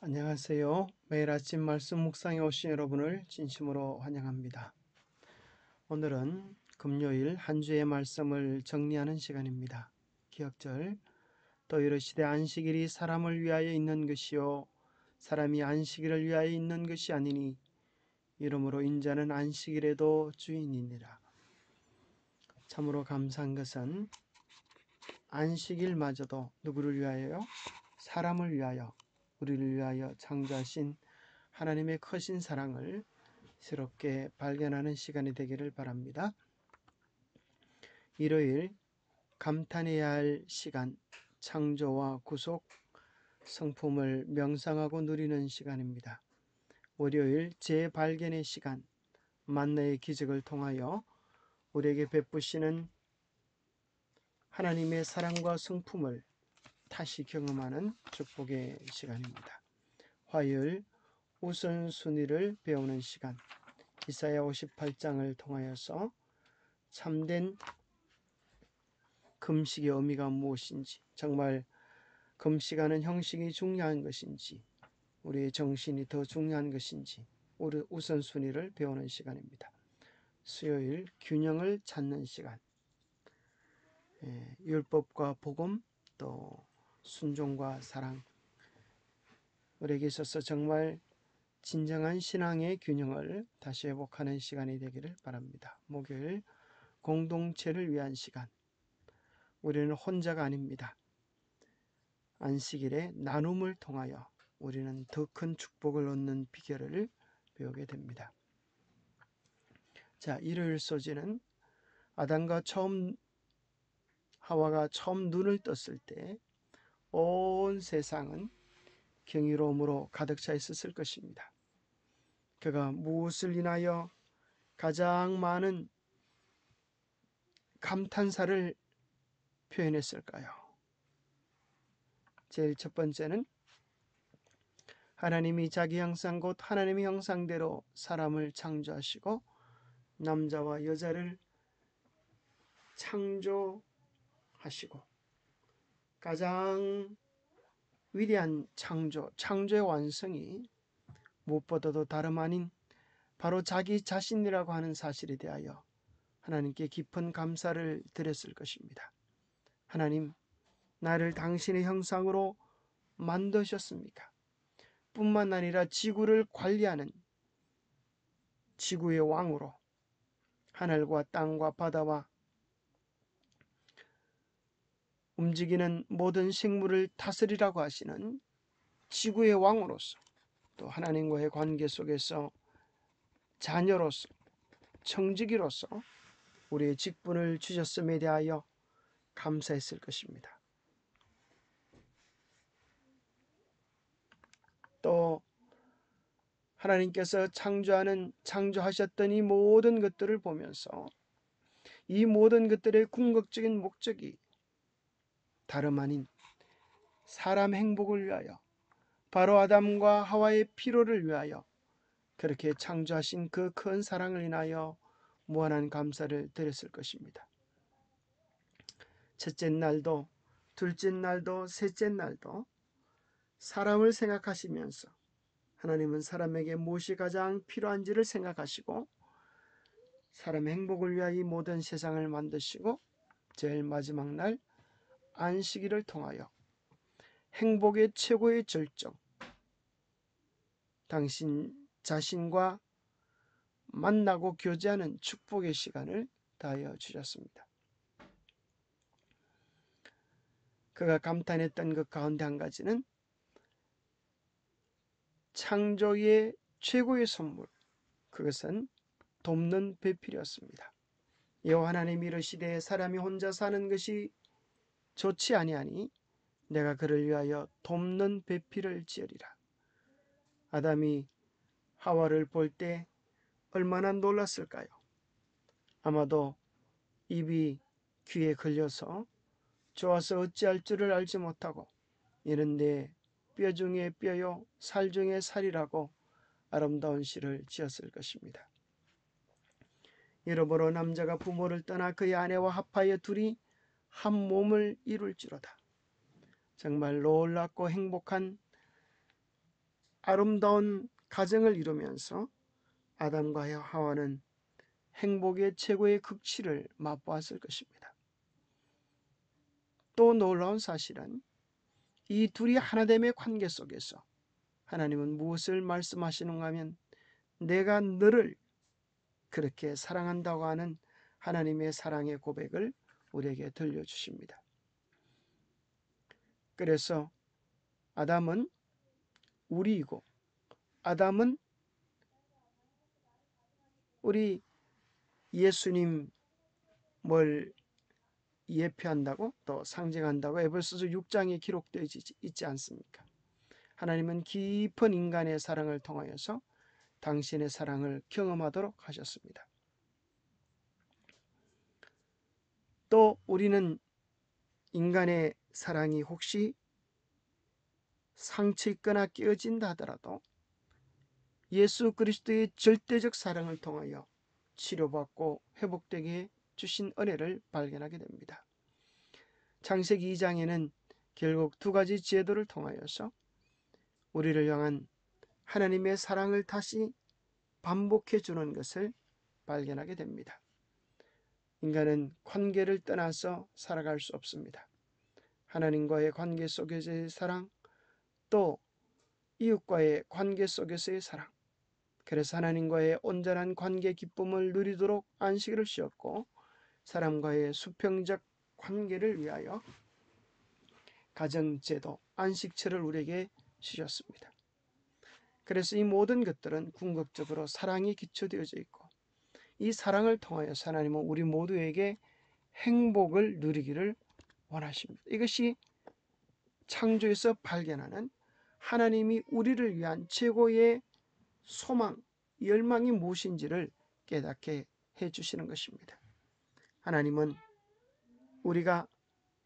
안녕하세요. 매일 아침 말씀 묵상에 오신 여러분을 진심으로 환영합니다. 오늘은 금요일 한 주의 말씀을 정리하는 시간입니다. 기억절 또 이르시되 안식일이 사람을 위하여 있는 것이요 사람이 안식일을 위하여 있는 것이 아니니 이러므로 인자는 안식일에도 주인이니라. 참으로 감사한 것은 안식일마저도 누구를 위하여요? 사람을 위하여, 우리를 위하여 창조하신 하나님의 크신 사랑을 새롭게 발견하는 시간이 되기를 바랍니다. 일요일 감탄해야 할 시간, 창조와 구속 성품을 명상하고 누리는 시간입니다. 월요일 재발견의 시간, 만나의 기적을 통하여 우리에게 베푸시는 하나님의 사랑과 성품을 다시 경험하는 축복의 시간입니다. 화요일 우선순위를 배우는 시간, 이사야 58장을 통하여서 참된 금식의 의미가 무엇인지, 정말 금식하는 형식이 중요한 것인지, 우리의 정신이 더 중요한 것인지 우선순위를 배우는 시간입니다. 수요일 균형을 찾는 시간, 율법과 복음, 또 순종과 사랑, 우리에게 있어서 정말 진정한 신앙의 균형을 다시 회복하는 시간이 되기를 바랍니다. 목요일 공동체를 위한 시간, 우리는 혼자가 아닙니다. 안식일의 나눔을 통하여 우리는 더 큰 축복을 얻는 비결을 배우게 됩니다. 자, 일요일 소지는 하와가 처음 눈을 떴을 때 온 세상은 경이로움으로 가득 차 있었을 것입니다. 그가 무엇을 인하여 가장 많은 감탄사를 표현했을까요? 제일 첫 번째는 하나님이 자기 형상 곧 하나님의 형상대로 사람을 창조하시고 남자와 여자를 창조하시고 가장 위대한 창조의 완성이 무엇보다도 다름 아닌 바로 자기 자신이라고 하는 사실에 대하여 하나님께 깊은 감사를 드렸을 것입니다. 하나님, 나를 당신의 형상으로 만드셨습니까? 뿐만 아니라 지구를 관리하는 지구의 왕으로 하늘과 땅과 바다와 움직이는 모든 생물을 다스리라고 하시는 지구의 왕으로서, 또 하나님과의 관계 속에서 자녀로서, 청지기로서 우리의 직분을 주셨음에 대하여 감사했을 것입니다. 또 하나님께서 창조하셨던 이 모든 것들을 보면서 이 모든 것들의 궁극적인 목적이 다름 아닌 사람 행복을 위하여, 바로 아담과 하와의 피로를 위하여 그렇게 창조하신 그 큰 사랑을 인하여 무한한 감사를 드렸을 것입니다. 첫째 날도 둘째 날도 셋째 날도 사람을 생각하시면서 하나님은 사람에게 무엇이 가장 필요한지를 생각하시고 사람의 행복을 위하여 이 모든 세상을 만드시고 제일 마지막 날 안식일을 통하여 행복의 최고의 절정, 당신 자신과 만나고 교제하는 축복의 시간을 다하여 주셨습니다. 그가 감탄했던 것 가운데 한 가지는 창조의 최고의 선물, 그것은 돕는 배필이었습니다. 여호와 하나님이 이르시되 사람이 혼자 사는 것이 좋지 아니하니 내가 그를 위하여 돕는 배필을 지으리라. 아담이 하와를 볼 때 얼마나 놀랐을까요? 아마도 입이 귀에 걸려서 좋아서 어찌할 줄을 알지 못하고 이는 내 뼈 중에 뼈요 살 중에 살이라고 아름다운 시를 지었을 것입니다. 이러므로 남자가 부모를 떠나 그의 아내와 합하여 둘이 한 몸을 이룰지로다. 정말 놀랍고 행복한 아름다운 가정을 이루면서 아담과 하와는 행복의 최고의 극치를 맛보았을 것입니다. 또 놀라운 사실은 이 둘이 하나됨의 관계 속에서 하나님은 무엇을 말씀하시는가 하면 내가 너를 그렇게 사랑한다고 하는 하나님의 사랑의 고백을 우리에게 들려주십니다. 그래서 아담은 우리이고 아담은 우리 예수님을 예표한다고 또 상징한다고 에베소서 6장에 기록되어 있지 않습니까? 하나님은 깊은 인간의 사랑을 통하여서 당신의 사랑을 경험하도록 하셨습니다. 또 우리는 인간의 사랑이 혹시 상처 있거나 깨어진다 하더라도 예수 그리스도의 절대적 사랑을 통하여 치료받고 회복되게 주신 은혜를 발견하게 됩니다. 창세기 2장에는 결국 두 가지 제도를 통하여서 우리를 향한 하나님의 사랑을 다시 반복해 주는 것을 발견하게 됩니다. 인간은 관계를 떠나서 살아갈 수 없습니다. 하나님과의 관계 속에서의 사랑, 또 이웃과의 관계 속에서의 사랑. 그래서 하나님과의 온전한 관계 기쁨을 누리도록 안식일을 씌웠고 사람과의 수평적 관계를 위하여 가정제도, 안식처를 우리에게 주셨습니다. 그래서 이 모든 것들은 궁극적으로 사랑이 기초되어져 있고 이 사랑을 통하여 하나님은 우리 모두에게 행복을 누리기를 원하십니다. 이것이 창조에서 발견하는 하나님이 우리를 위한 최고의 소망, 열망이 무엇인지를 깨닫게 해주시는 것입니다. 하나님은 우리가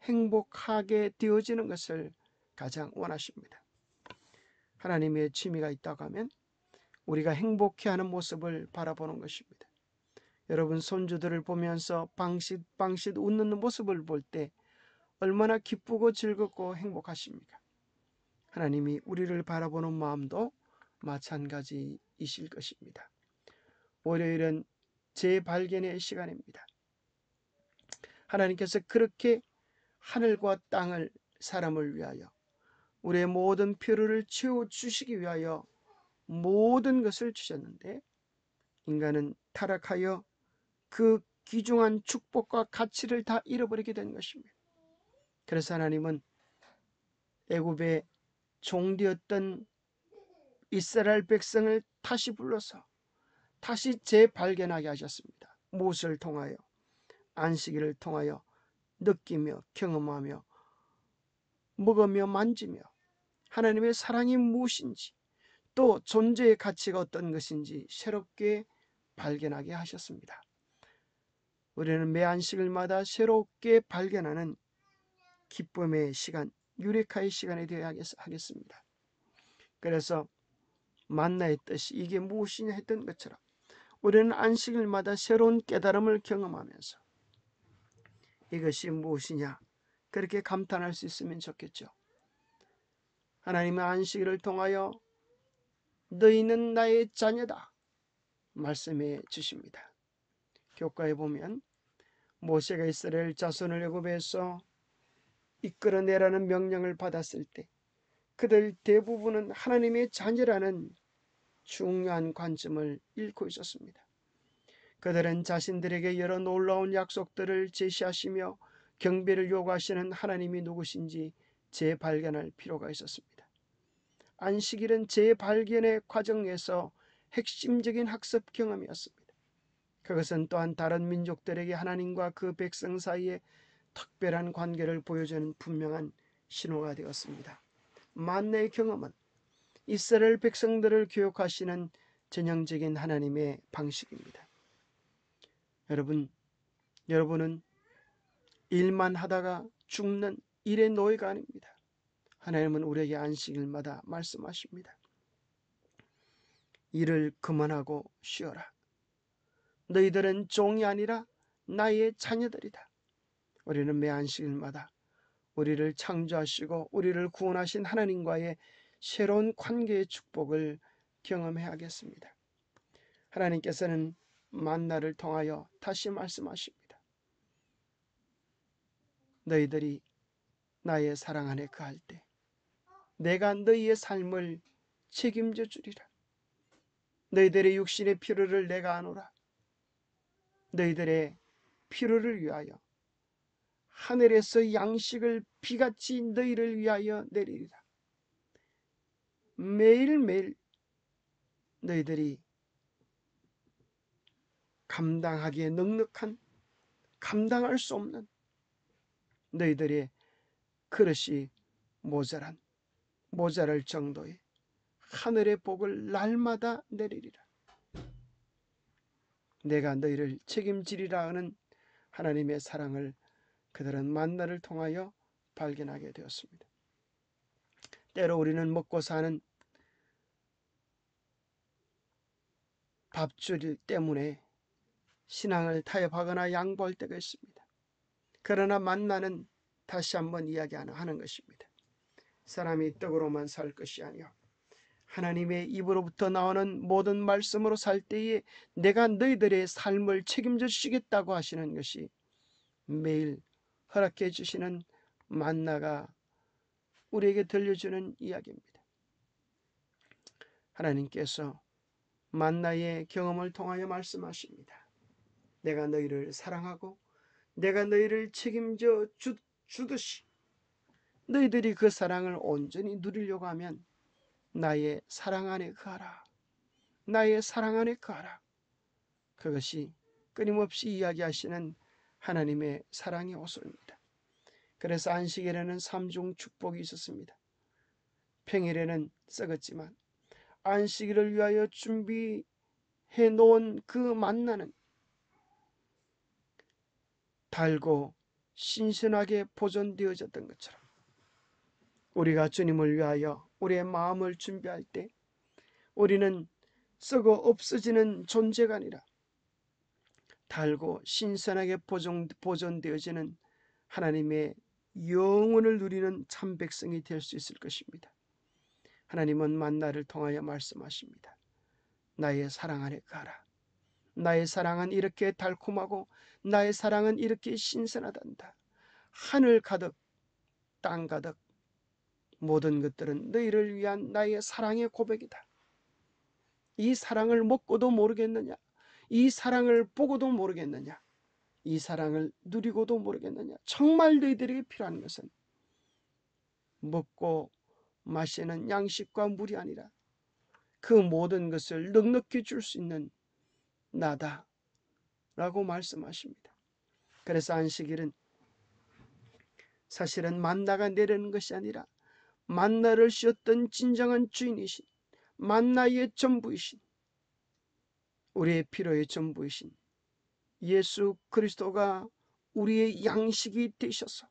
행복하게 되어지는 것을 가장 원하십니다. 하나님의 취미가 있다고 하면 우리가 행복해하는 모습을 바라보는 것입니다. 여러분 손주들을 보면서 방긋방긋 웃는 모습을 볼 때 얼마나 기쁘고 즐겁고 행복하십니까? 하나님이 우리를 바라보는 마음도 마찬가지이실 것입니다. 월요일은 재발견의 시간입니다. 하나님께서 그렇게 하늘과 땅을 사람을 위하여 우리의 모든 필요를 채워주시기 위하여 모든 것을 주셨는데 인간은 타락하여 그 귀중한 축복과 가치를 다 잃어버리게 된 것입니다. 그래서 하나님은 애굽의 종되었던 이스라엘 백성을 다시 불러서 다시 재발견하게 하셨습니다. 무엇을 통하여? 안식일을 통하여 느끼며 경험하며 먹으며 만지며 하나님의 사랑이 무엇인지 또 존재의 가치가 어떤 것인지 새롭게 발견하게 하셨습니다. 우리는 매 안식일마다 새롭게 발견하는 기쁨의 시간, 유레카의 시간이 되어야 하겠습니다. 그래서 만나의 뜻이 이게 무엇이냐 했던 것처럼 우리는 안식일마다 새로운 깨달음을 경험하면서 이것이 무엇이냐 그렇게 감탄할 수 있으면 좋겠죠. 하나님의 안식일을 통하여 너희는 나의 자녀다 말씀해 주십니다. 교과에 보면 모세가 이스라엘 자손을 애굽에서 이끌어내라는 명령을 받았을 때 그들 대부분은 하나님의 자녀라는 중요한 관점을 잃고 있었습니다. 그들은 자신들에게 여러 놀라운 약속들을 제시하시며 경배를 요구하시는 하나님이 누구신지 재발견할 필요가 있었습니다. 안식일은 재발견의 과정에서 핵심적인 학습 경험이었습니다. 그것은 또한 다른 민족들에게 하나님과 그 백성 사이에 특별한 관계를 보여주는 분명한 신호가 되었습니다. 만나의 경험은 이스라엘 백성들을 교육하시는 전형적인 하나님의 방식입니다. 여러분은 일만 하다가 죽는 일의 노예가 아닙니다. 하나님은 우리에게 안식일마다 말씀하십니다. 일을 그만하고 쉬어라. 너희들은 종이 아니라 나의 자녀들이다. 우리는 매 안식일마다 우리를 창조하시고 우리를 구원하신 하나님과의 새로운 관계의 축복을 경험해야겠습니다. 하나님께서는 만나를 통하여 다시 말씀하십니다. 너희들이 나의 사랑 안에 거할 때 내가 너희의 삶을 책임져 주리라. 너희들의 육신의 필요를 내가 아노라. 너희들의 필요를 위하여 하늘에서 양식을 비같이 너희를 위하여 내리리라. 매일매일 너희들이 감당하기에 넉넉한, 감당할 수 없는 너희들의 그릇이 모자랄 정도의 하늘의 복을 날마다 내리리라. 내가 너희를 책임지리라 하는 하나님의 사랑을 그들은 만나를 통하여 발견하게 되었습니다. 때로 우리는 먹고 사는 밥줄 때문에 신앙을 타협하거나 양보할 때가 있습니다. 그러나 만나는 다시 한번 이야기하는 것입니다. 사람이 떡으로만 살 것이 아니요 하나님의 입으로부터 나오는 모든 말씀으로 살 때에 내가 너희들의 삶을 책임져 주시겠다고 하시는 것이 매일 허락해 주시는 만나가 우리에게 들려주는 이야기입니다. 하나님께서 만나의 경험을 통하여 말씀하십니다. 내가 너희를 사랑하고 내가 너희를 책임져 주듯이 너희들이 그 사랑을 온전히 누리려고 하면 나의 사랑 안에 거하라. 나의 사랑 안에 거하라. 그것이 끊임없이 이야기하시는 하나님의 사랑의 호소입니다. 그래서 안식일에는 3중 축복이 있었습니다. 평일에는 썩었지만 안식일을 위하여 준비해 놓은 그 만나는 달고 신선하게 보존되어졌던 것처럼 우리가 주님을 위하여 우리의 마음을 준비할 때 우리는 썩어 없어지는 존재가 아니라 달고 신선하게 보존되어지는 하나님의 영원을 누리는 참 백성이 될 수 있을 것입니다. 하나님은 만나를 통하여 말씀하십니다. 나의 사랑 안에 가라. 나의 사랑은 이렇게 달콤하고 나의 사랑은 이렇게 신선하단다. 하늘 가득 땅 가득 모든 것들은 너희를 위한 나의 사랑의 고백이다. 이 사랑을 먹고도 모르겠느냐? 이 사랑을 보고도 모르겠느냐? 이 사랑을 누리고도 모르겠느냐? 정말 너희들에게 필요한 것은 먹고 마시는 양식과 물이 아니라 그 모든 것을 넉넉히 줄 수 있는 나다 라고 말씀하십니다. 그래서 안식일은 사실은 만나가 내리는 것이 아니라 만나를 씌웠던 진정한 주인이신 만나의 전부이신 우리의 필요의 전부이신 예수 그리스도가 우리의 양식이 되셔서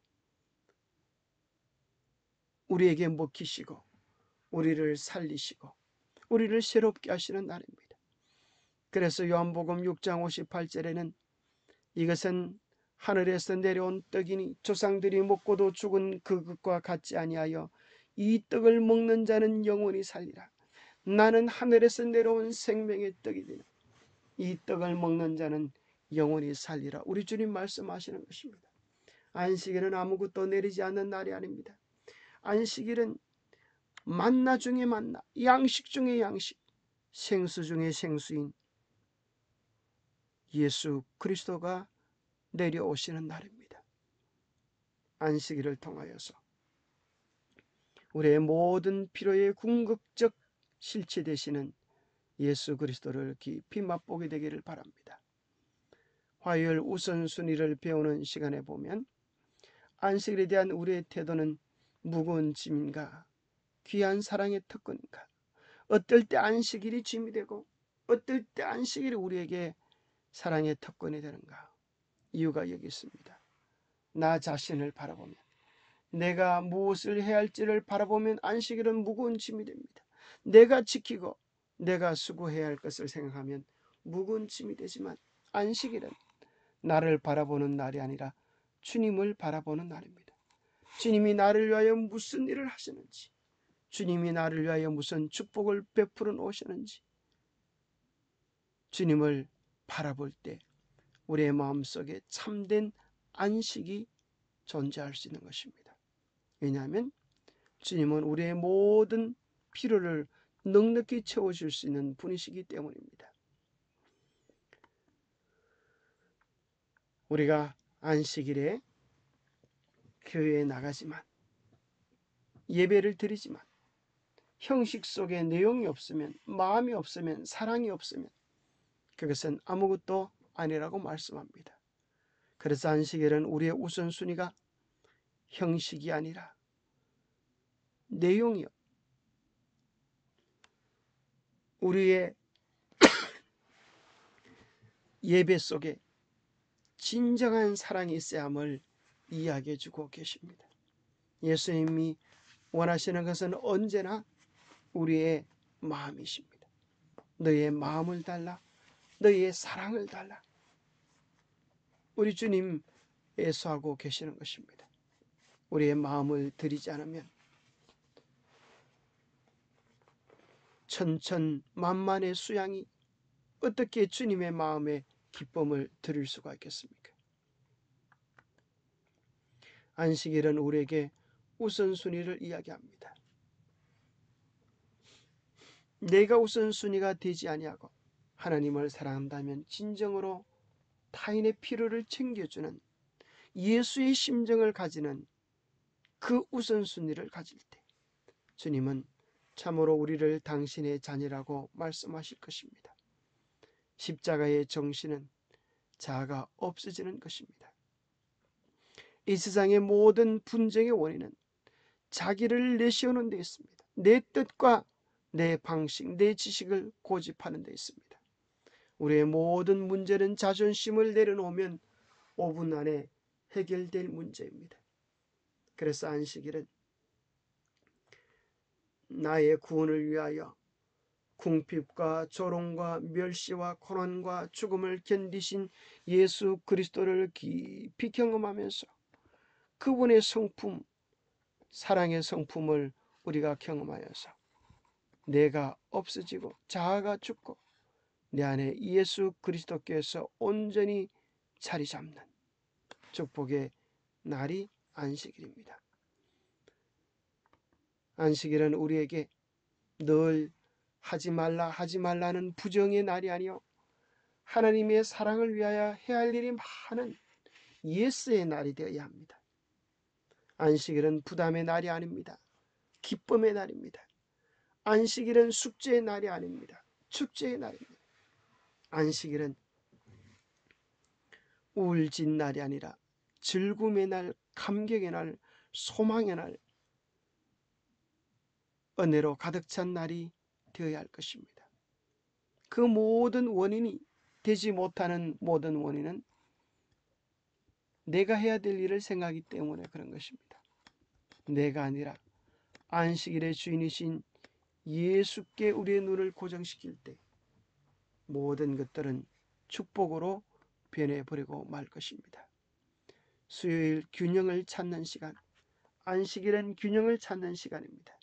우리에게 먹히시고 우리를 살리시고 우리를 새롭게 하시는 날입니다. 그래서 요한복음 6장 58절에는 이것은 하늘에서 내려온 떡이니 조상들이 먹고도 죽은 그것과 같지 아니하여 이 떡을 먹는 자는 영원히 살리라. 나는 하늘에서 내려온 생명의 떡이 되는 이 떡을 먹는 자는 영원히 살리라. 우리 주님 말씀하시는 것입니다. 안식일은 아무것도 내리지 않는 날이 아닙니다. 안식일은 만나 중에 만나, 양식 중에 양식, 생수 중에 생수인 예수 그리스도가 내려오시는 날입니다. 안식일을 통하여서 우리의 모든 필요의 궁극적 실체 되시는 예수 그리스도를 깊이 맛보게 되기를 바랍니다. 화요일 우선순위를 배우는 시간에 보면 안식일에 대한 우리의 태도는 무거운 짐인가 귀한 사랑의 특권인가 어떨 때 안식일이 짐이 되고 어떨 때 안식일이 우리에게 사랑의 특권이 되는가 이유가 여기 있습니다. 나 자신을 바라보면 내가 무엇을 해야 할지를 바라보면 안식일은 무거운 짐이 됩니다. 내가 지키고 내가 수고해야 할 것을 생각하면 무거운 짐이 되지만 안식일은 나를 바라보는 날이 아니라 주님을 바라보는 날입니다. 주님이 나를 위하여 무슨 일을 하시는지 주님이 나를 위하여 무슨 축복을 베풀어 놓으시는지 주님을 바라볼 때 우리의 마음속에 참된 안식이 존재할 수 있는 것입니다. 왜냐하면 주님은 우리의 모든 필요를 넉넉히 채워줄 수 있는 분이시기 때문입니다. 우리가 안식일에 교회에 나가지만 예배를 드리지만 형식 속에 내용이 없으면, 마음이 없으면, 사랑이 없으면 그것은 아무것도 아니라고 말씀합니다. 그래서 안식일은 우리의 우선순위가 형식이 아니라 내용이요, 우리의 예배 속에 진정한 사랑이 있어야 함을 이야기해 주고 계십니다. 예수님이 원하시는 것은 언제나 우리의 마음이십니다. 너희의 마음을 달라, 너희의 사랑을 달라. 우리 주님 애소하고 계시는 것입니다. 우리의 마음을 드리지 않으면 천천만만의 수양이 어떻게 주님의 마음에 기쁨을 드릴 수가 있겠습니까? 안식일은 우리에게 우선순위를 이야기합니다. 내가 우선순위가 되지 아니하고 하나님을 사랑한다면 진정으로 타인의 필요를 챙겨주는 예수의 심정을 가지는 그 우선순위를 가질 때 주님은 참으로 우리를 당신의 자녀라고 말씀하실 것입니다. 십자가의 정신은 자아가 없어지는 것입니다. 이 세상의 모든 분쟁의 원인은 자기를 내세우는 데 있습니다. 내 뜻과 내 방식, 내 지식을 고집하는 데 있습니다. 우리의 모든 문제는 자존심을 내려놓으면 5분 안에 해결될 문제입니다. 그래서 안식일은 나의 구원을 위하여 궁핍과 조롱과 멸시와 고난과 죽음을 견디신 예수 그리스도를 깊이 경험하면서 그분의 성품, 사랑의 성품을 우리가 경험하여서 내가 없어지고 자아가 죽고 내 안에 예수 그리스도께서 온전히 자리 잡는 축복의 날이 안식일입니다. 안식일은 우리에게 늘 하지 말라는 부정의 날이 아니요 하나님의 사랑을 위하여 해야 할 일이 많은 예스의 날이 되어야 합니다. 안식일은 부담의 날이 아닙니다. 기쁨의 날입니다. 안식일은 숙제의 날이 아닙니다. 축제의 날입니다. 안식일은 우울진 날이 아니라 즐거움의 날, 감격의 날, 소망의 날, 은혜로 가득 찬 날이 되어야 할 것입니다. 그 모든 원인이 되지 못하는 모든 원인은 내가 해야 될 일을 생각하기 때문에 그런 것입니다. 내가 아니라 안식일의 주인이신 예수께 우리의 눈을 고정시킬 때 모든 것들은 축복으로 변해버리고 말 것입니다. 수요일 균형을 찾는 시간, 안식일은 균형을 찾는 시간입니다.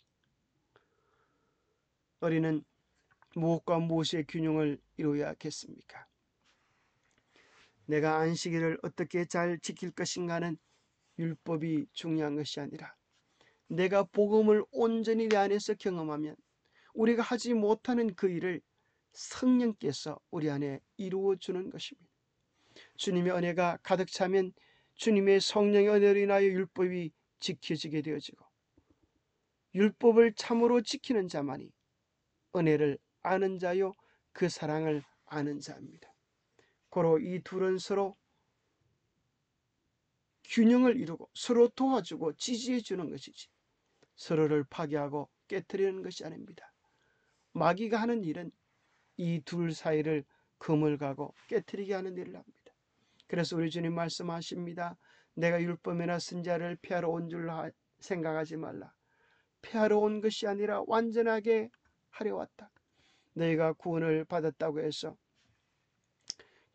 우리는 무엇과 무엇의 균형을 이루어야겠습니까? 내가 안식일을 어떻게 잘 지킬 것인가는 율법이 중요한 것이 아니라 내가 복음을 온전히 내 안에서 경험하면 우리가 하지 못하는 그 일을 성령께서 우리 안에 이루어 주는 것입니다. 주님의 은혜가 가득 차면 주님의 성령의 은혜로 인하여 율법이 지켜지게 되어지고 율법을 참으로 지키는 자만이 은혜를 아는 자요 그 사랑을 아는 자입니다. 고로 이 둘은 서로 균형을 이루고 서로 도와주고 지지해 주는 것이지 서로를 파괴하고 깨트리는 것이 아닙니다. 마귀가 하는 일은 이 둘 사이를 거물가고 깨트리게 하는 일을 합니다. 그래서 우리 주님 말씀하십니다. 내가 율법이나 선지자를 폐하러 온 줄 생각하지 말라. 폐하러 온 것이 아니라 완전하게 하려 왔다. 너희가 구원을 받았다고 해서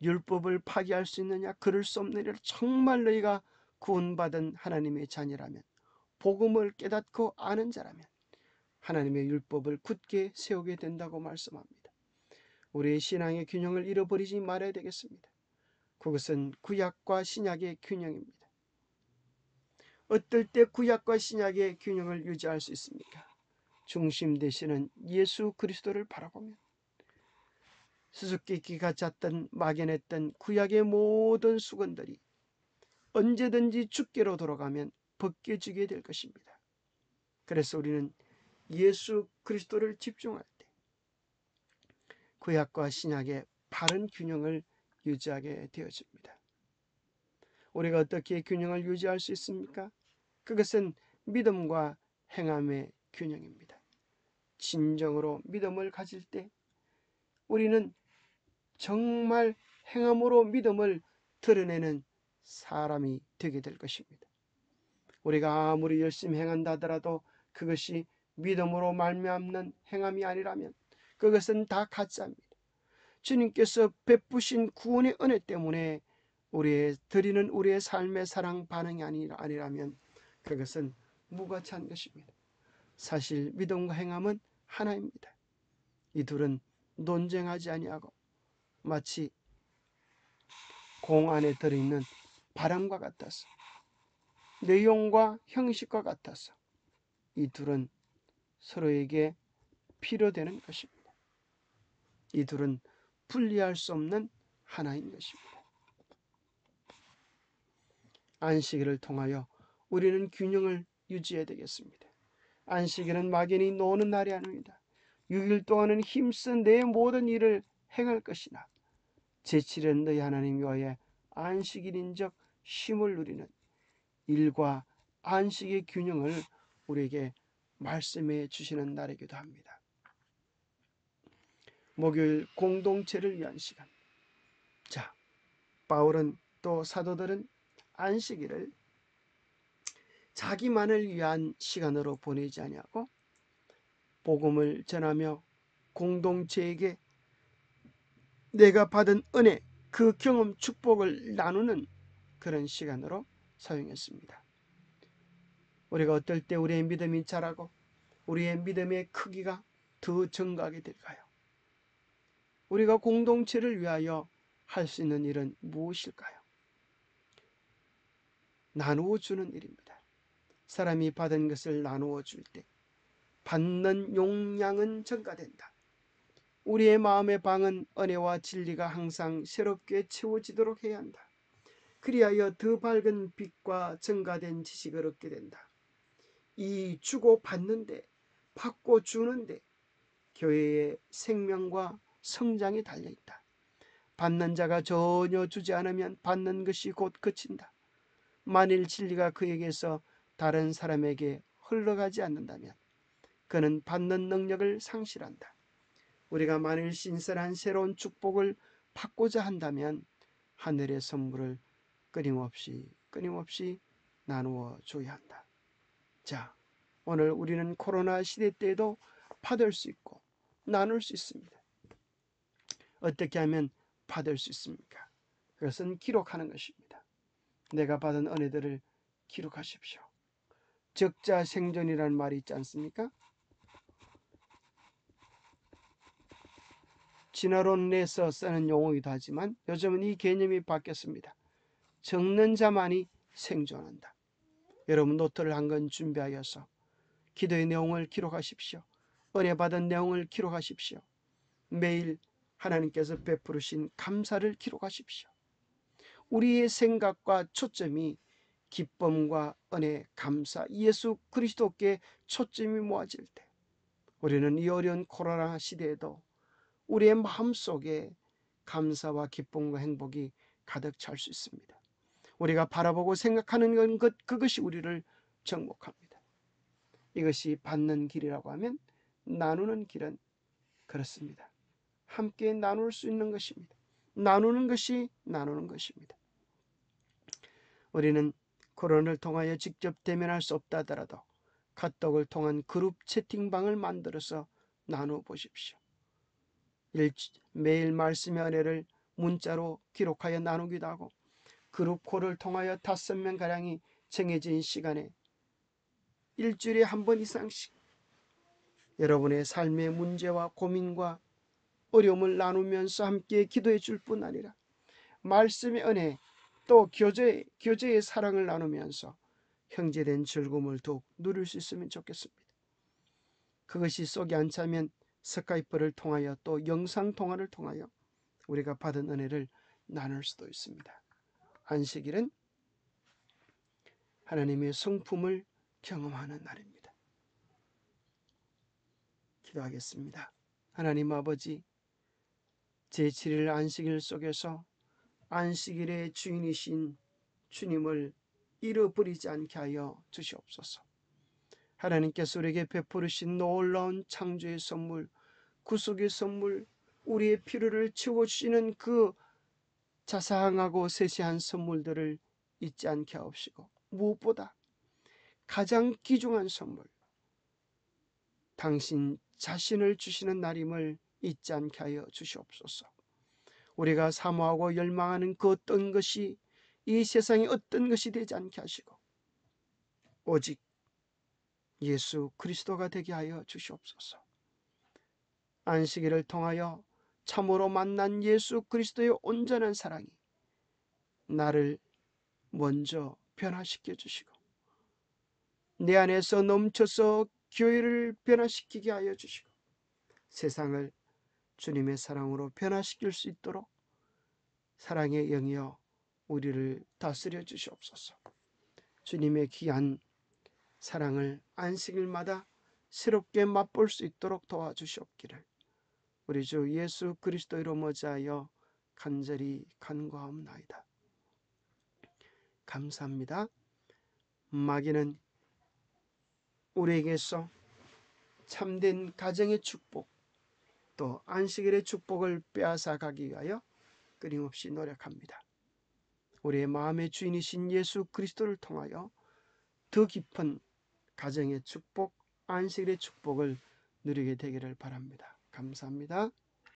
율법을 파기할 수 있느냐? 그럴 수 없느니라. 정말 너희가 구원받은 하나님의 자녀라면 복음을 깨닫고 아는 자라면 하나님의 율법을 굳게 세우게 된다고 말씀합니다. 우리의 신앙의 균형을 잃어버리지 말아야 되겠습니다. 그것은 구약과 신약의 균형입니다. 어떨 때 구약과 신약의 균형을 유지할 수 있습니까? 중심 되시는 예수 그리스도를 바라보면 수수께끼가 잦던 막연했던 구약의 모든 수건들이 언제든지 주께로 돌아가면 벗겨지게 될 것입니다. 그래서 우리는 예수 그리스도를 집중할 때 구약과 신약의 바른 균형을 유지하게 되어집니다. 우리가 어떻게 균형을 유지할 수 있습니까? 그것은 믿음과 행함의 균형입니다. 진정으로 믿음을 가질 때 우리는 정말 행함으로 믿음을 드러내는 사람이 되게 될 것입니다. 우리가 아무리 열심히 행한다 하더라도 그것이 믿음으로 말미암는 행함이 아니라면 그것은 다 가짜입니다. 주님께서 베푸신 구원의 은혜 때문에 드리는 우리의 삶의 사랑 반응이 아니라면 그것은 무가치한 것입니다. 사실 믿음과 행함은 하나입니다. 이 둘은 논쟁하지 아니하고 마치 공 안에 들어있는 바람과 같아서 내용과 형식과 같아서 이 둘은 서로에게 필요되는 것입니다. 이 둘은 분리할 수 없는 하나인 것입니다. 안식일을 통하여 우리는 균형을 유지해야 되겠습니다. 안식일은 막연히 노는 날이 아닙니다. 6일 동안은 힘써 내 모든 일을 행할 것이나 제7일은 너희 하나님 여호와의 안식일인적 쉼을 누리는 일과 안식의 균형을 우리에게 말씀해 주시는 날이기도 합니다. 목요일 공동체를 위한 시간. 자, 바울은 또 사도들은 안식일을 자기만을 위한 시간으로 보내지 아니하고 복음을 전하며 공동체에게 내가 받은 은혜, 그 경험, 축복을 나누는 그런 시간으로 사용했습니다. 우리가 어떨 때 우리의 믿음이 자라고 우리의 믿음의 크기가 더 증가하게 될까요? 우리가 공동체를 위하여 할 수 있는 일은 무엇일까요? 나누어 주는 일입니다. 사람이 받은 것을 나누어 줄 때 받는 용량은 증가된다. 우리의 마음의 방은 은혜와 진리가 항상 새롭게 채워지도록 해야 한다. 그리하여 더 밝은 빛과 증가된 지식을 얻게 된다. 이 주고 받는데, 받고 주는데 교회의 생명과 성장이 달려있다. 받는 자가 전혀 주지 않으면 받는 것이 곧 그친다. 만일 진리가 그에게서 다른 사람에게 흘러가지 않는다면 그는 받는 능력을 상실한다. 우리가 만일 신선한 새로운 축복을 받고자 한다면 하늘의 선물을 끊임없이 나누어 줘야 한다. 자, 오늘 우리는 코로나 시대 때에도 받을 수 있고 나눌 수 있습니다. 어떻게 하면 받을 수 있습니까? 그것은 기록하는 것입니다. 내가 받은 은혜들을 기록하십시오. 적자생존이라는 말이 있지 않습니까? 진화론 내에서 쓰는 용어이기도 하지만 요즘은 이 개념이 바뀌었습니다. 적는 자만이 생존한다. 여러분 노트를 한 권 준비하여서 기도의 내용을 기록하십시오. 은혜 받은 내용을 기록하십시오. 매일 하나님께서 베푸르신 감사를 기록하십시오. 우리의 생각과 초점이 기쁨과 은혜, 감사, 예수 그리스도께 초점이 모아질 때 우리는 이 어려운 코로나 시대에도 우리의 마음속에 감사와 기쁨과 행복이 가득 찰 수 있습니다. 우리가 바라보고 생각하는 그것이 우리를 정복합니다. 이것이 받는 길이라고 하면 나누는 길은 그렇습니다. 함께 나눌 수 있는 것입니다. 나누는 것입니다. 우리는 코로나를 통하여 직접 대면할 수 없다 하더라도 카톡을 통한 그룹 채팅방을 만들어서 나누어 보십시오. 매일 말씀의 은혜를 문자로 기록하여 나누기도 하고 그룹콜을 통하여 5명가량이 정해진 시간에 일주일에 한 번 이상씩 여러분의 삶의 문제와 고민과 어려움을 나누면서 함께 기도해 줄 뿐 아니라 말씀의 은혜 또 교제의 사랑을 나누면서 형제된 즐거움을 더욱 누릴 수 있으면 좋겠습니다. 그것이 속이 안 차면 스카이프를 통하여 또 영상통화를 통하여 우리가 받은 은혜를 나눌 수도 있습니다. 안식일은 하나님의 성품을 경험하는 날입니다. 기도하겠습니다. 하나님 아버지, 제7일 안식일 속에서 안식일의 주인이신 주님을 잃어버리지 않게 하여 주시옵소서. 하나님께서 우리에게 베푸르신 놀라운 창조의 선물, 구속의 선물, 우리의 필요를 채워주시는 그 자상하고 세세한 선물들을 잊지 않게 하옵시고, 무엇보다 가장 귀중한 선물, 당신 자신을 주시는 날임을 잊지 않게 하여 주시옵소서. 우리가 사모하고 열망하는 그 어떤 것이 이 세상의 어떤 것이 되지 않게 하시고 오직 예수 그리스도가 되게 하여 주시옵소서. 안식일을 통하여 참으로 만난 예수 그리스도의 온전한 사랑이 나를 먼저 변화시켜 주시고 내 안에서 넘쳐서 교회를 변화시키게 하여 주시고 세상을 주님의 사랑으로 변화시킬 수 있도록 사랑의 영이여 우리를 다스려 주시옵소서. 주님의 귀한 사랑을 안식일마다 새롭게 맛볼 수 있도록 도와주시옵기를 우리 주 예수 그리스도로 머지하여 간절히 간구하옵나이다. 감사합니다. 마귀는 우리에게서 참된 가정의 축복 또 안식일의 축복을 빼앗아 가기 위하여 끊임없이 노력합니다. 우리의 마음의 주인이신 예수 그리스도를 통하여 더 깊은 가정의 축복, 안식일의 축복을 누리게 되기를 바랍니다. 감사합니다.